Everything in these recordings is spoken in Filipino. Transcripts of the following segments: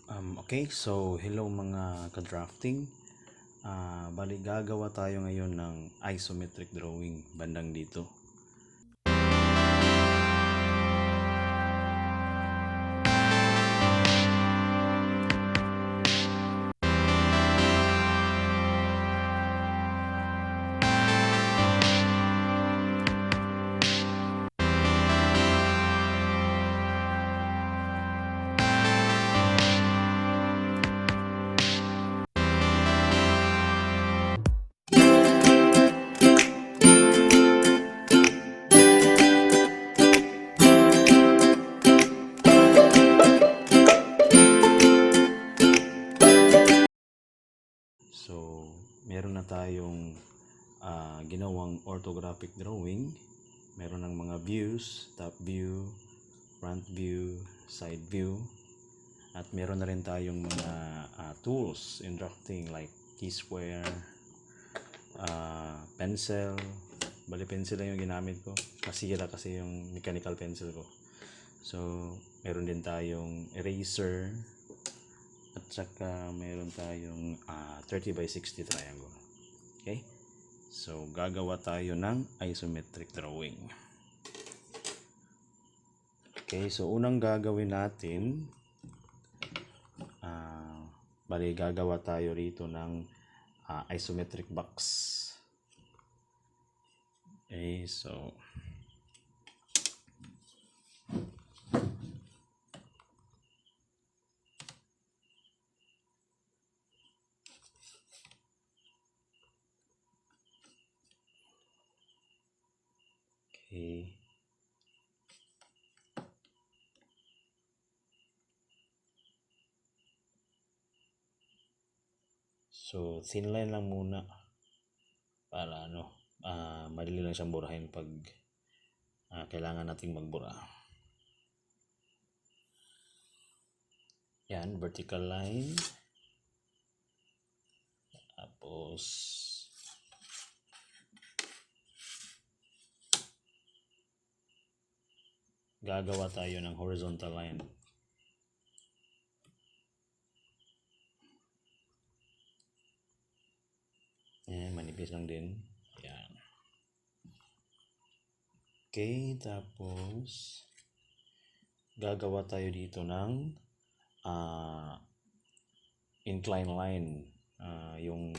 Okay, so hello mga ka-drafting. Bali gagawa tayo ngayon ng isometric drawing bandang dito. So, meron na tayong ginawang orthographic drawing. Meron ng mga views, top view, front view, side view. At meron na rin tayong mga tools in drafting like key square, pencil. Bali pencil lang yung ginamit ko. Masira kasi yung mechanical pencil ko. So, meron din tayong eraser. At saka meron tayong 30 by 60 triangle. Okay? So, gagawa tayo ng isometric drawing. Okay, so unang gagawin natin, bali gagawa tayo rito ng isometric box. Okay, so okay. So, thin line lang muna para madali lang siyang burahin pag kailangan nating magbura. Yan, vertical line. Tapos gagawa tayo ng horizontal line. Yan, manipis lang din. Yan. Okay, tapos gagawa tayo dito ng incline line. Yung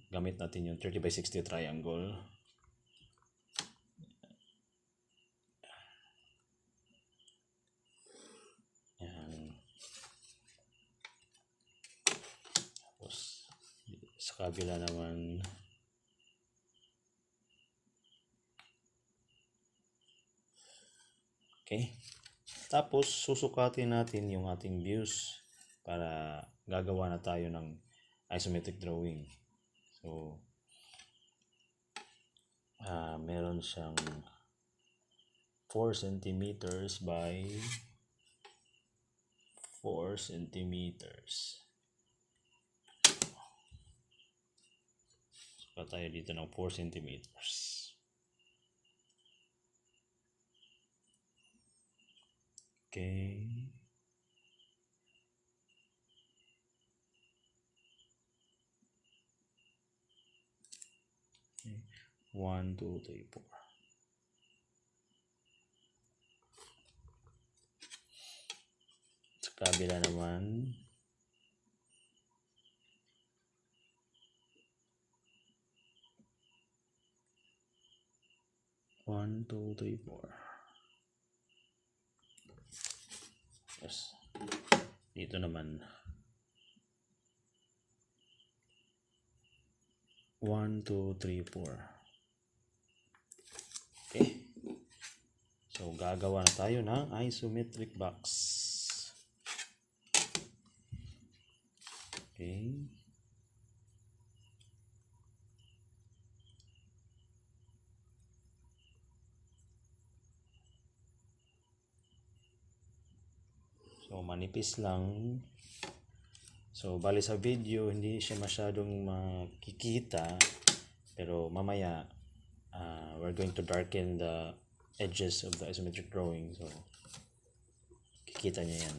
gamit natin yung 30 by 60 triangle. Yan. Tapos sa kabila naman okay. Tapos susukatin natin yung ating views para gagawa na tayo ng isometric drawing. So meron siyang 4 centimeters by 4 centimeters. Sukat tayo dito ng 4 centimeters. Okay. Okay. 1, 2, 3, 4. Sa kabila naman 1, 2, 3, 4. Yes. Dito naman 1, 2, 3, 4. Okay. So gagawa na tayo ng isometric box. Okay. So manipis lang. So bali sa video hindi siya masyadong makikita, pero mamaya we're going to darken the edges of the isometric drawing, so kikita niya yan.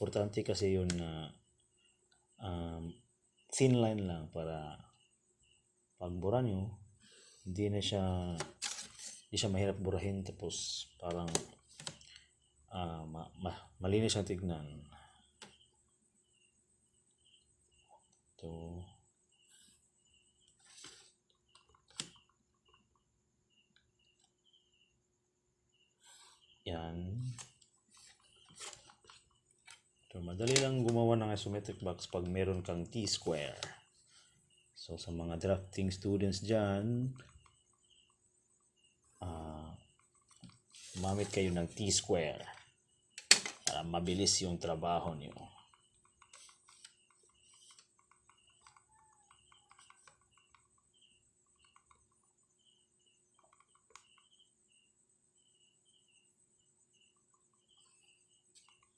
Importante kasi yun na thin line lang para pagbura nyo, hindi siya mahirap burahin, tapos parang malinis ang tignan. Ito. Yan. So, madali lang gumawa ng isometric box pag meron kang T-square. So, sa mga drafting students dyan, gumamit kayo ng T-square para mabilis yung trabaho niyo.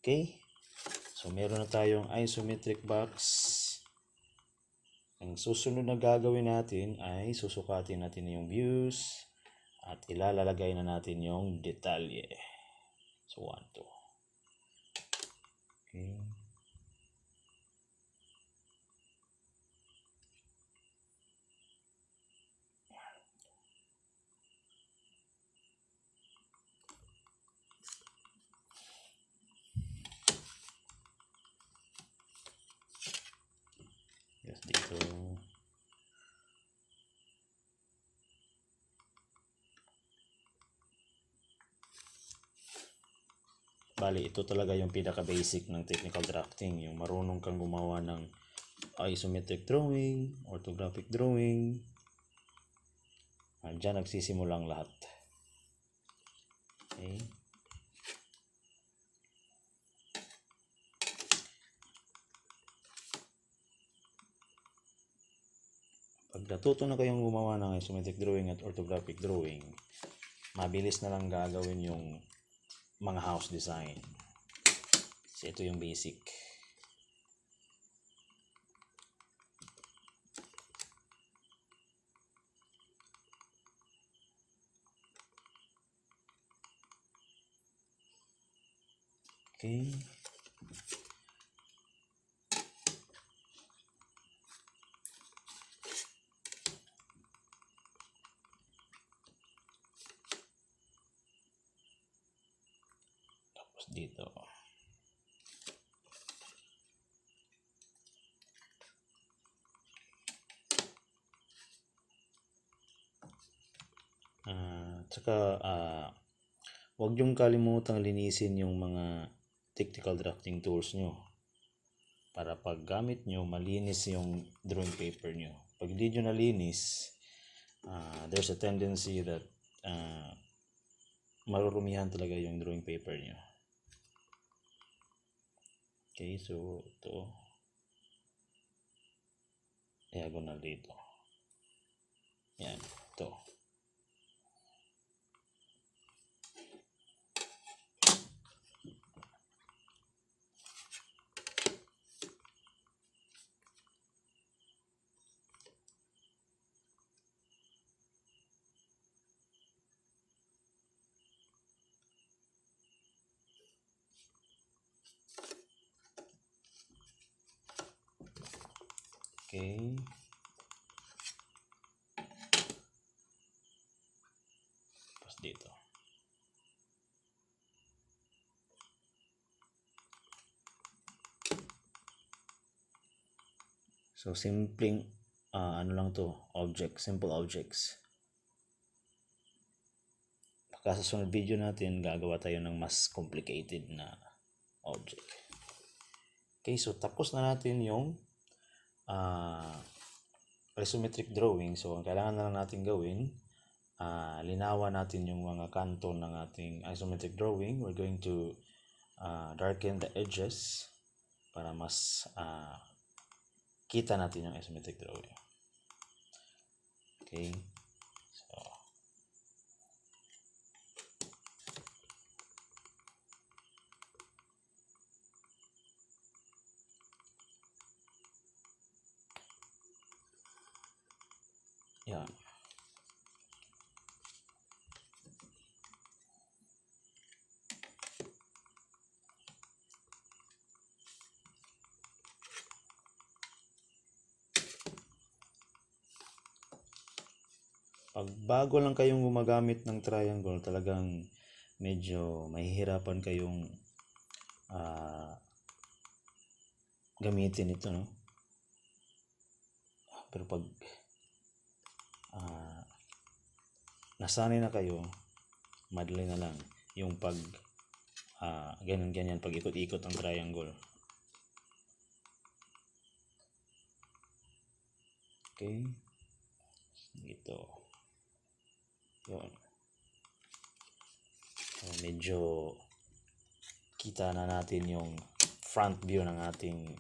Okay? So, meron na tayong isometric box. Ang susunod na gagawin natin ay susukatin natin yung views at ilalagay na natin yung detalye. So, 1, 2. Okay. Yes, dito. Bali, ito talaga yung pinaka-basic ng technical drafting. Yung marunong kang gumawa ng isometric drawing, orthographic drawing. Diyan nagsisimulang lahat. Okay. Pag natuto na kayong gumawa ng isometric drawing at orthographic drawing, mabilis na lang gagawin yung mga house design. So, ito yung basic. Okay. Tapos dito. Tsaka, huwag yung kalimutang linisin yung mga technical drafting tools nyo. Para pag gamit nyo, malinis yung drawing paper nyo. Pag hindi nyo nalinis, there's a tendency that marurumihan talaga yung drawing paper nyo. Okay, so ito. Diagonal dito. Yan, ito. Okay. Tapos dito. So, simpleng, ano lang to, simple objects. Baka sa sunod video natin, gagawa tayo ng mas complicated na object. Okay, so tapos na natin yung isometric drawing. So, ang kailangan na lang natin gawin, linawan natin yung mga kanto ng ating isometric drawing. We're going to darken the edges para mas kita natin yung isometric drawing. Okay. So, yan. Pag bago lang kayong gumagamit ng triangle, talagang medyo mahihirapan kayong gamitin ito, no? Pero pag nasanay na kayo, madali na lang yung pag ganyan-ganyan, pag ikot-ikot ang triangle. Okay. Ito. Yun. So, medyo kita na natin yung front view ng ating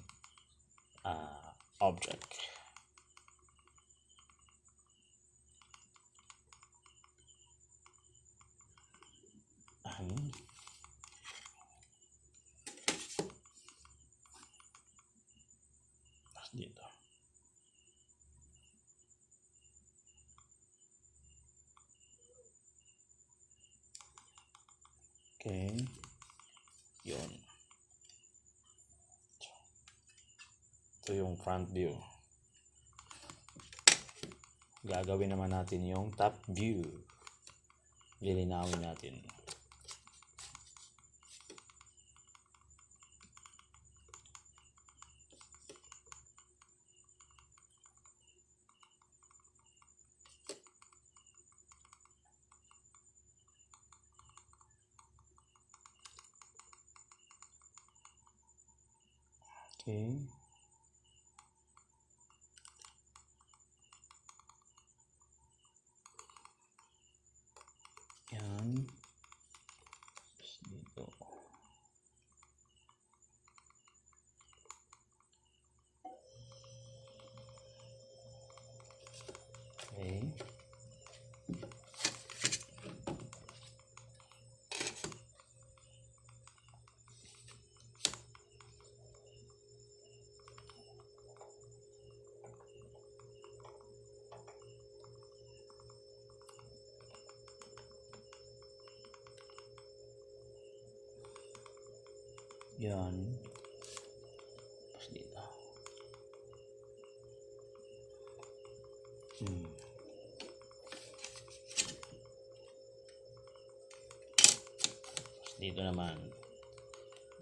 object. Dito. Okay. Yun. Ito yung front view. Gagawin naman natin yung top view. Lilinawin natin. Okay. Yan. Dito. Okay. Yan. Tapos dito.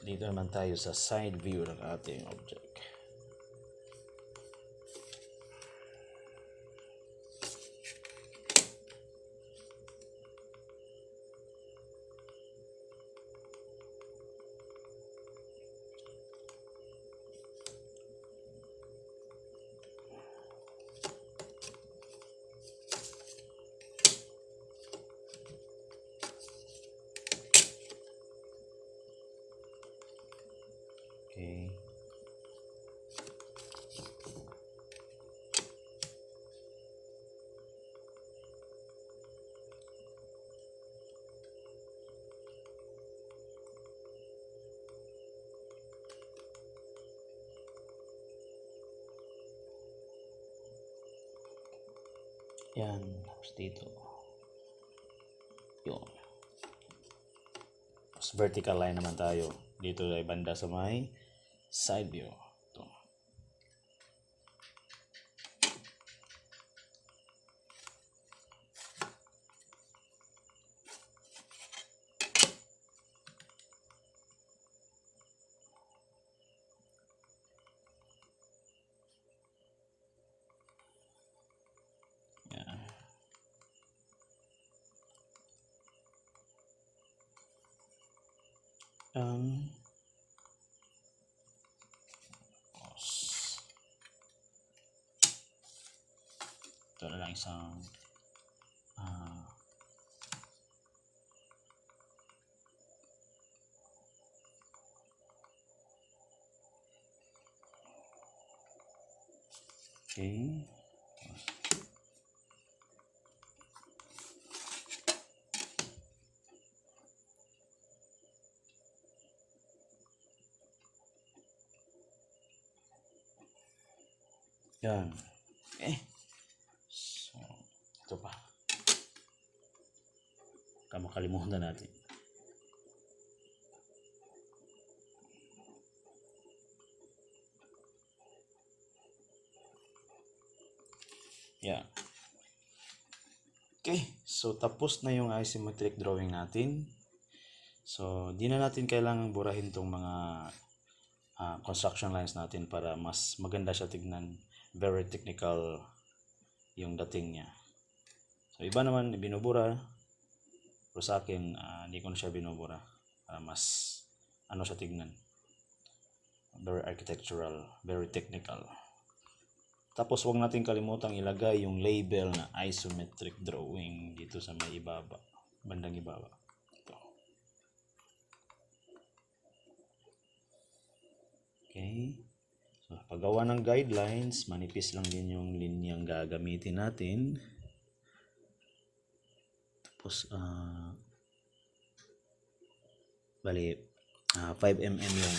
Dito naman tayo sa side view ng ating object. Okay. Yan, tapos dito. Yun. Tapos vertical line naman tayo. Dito ay banda sa may side view. Ito. Yan. Ito na lang isang okay. Yan. So, ito pa. Makalimutan natin. Yan. So, tapos na yung isometric drawing natin. So, di na natin kailangang burahin tong mga construction lines natin para mas maganda siya tignan. Very technical yung dating niya. So, iba naman binubura. Pero sa akin, hindi ko na siya binubura. Para mas ano siya tignan. Very architectural, very technical. Tapos wag natin kalimutang ilagay yung label na isometric drawing dito sa may ibaba, bandang ibaba. Ito. Okay. So, paggawa ng guidelines, manipis lang din yung linyang gagamitin natin. Tapos, 5 mm yung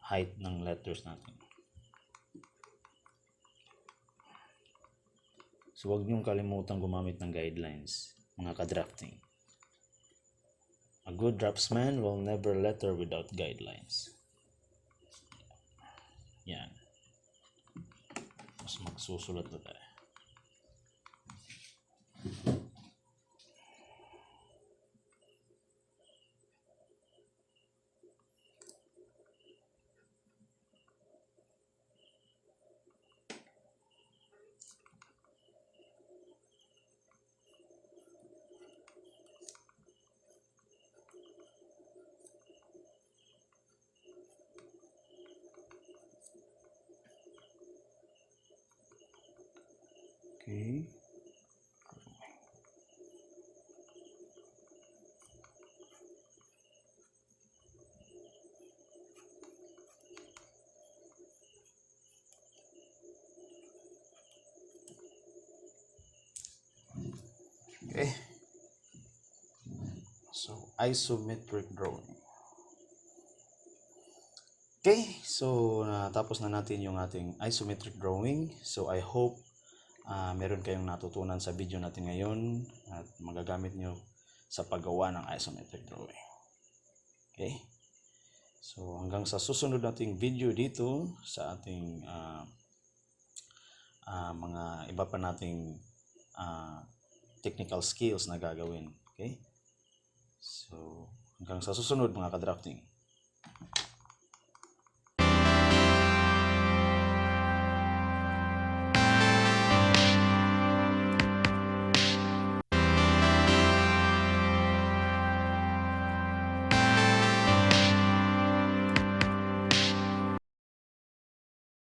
height ng letters natin. So, huwag niyong kalimutan gumamit ng guidelines, mga ka-drafting. A good draftsman will never letter without guidelines. Yan. Mas magsusulat na tayo. Okay. Okay. So, isometric drawing. Okay, so natapos na natin yung ating isometric drawing. So, I hope meron kayong natutunan sa video natin ngayon at magagamit nyo sa paggawa ng isometric drawing. Okay? So, hanggang sa susunod nating video dito sa ating mga iba pa nating technical skills na gagawin. Okay? So, hanggang sa susunod mga ka-drafting.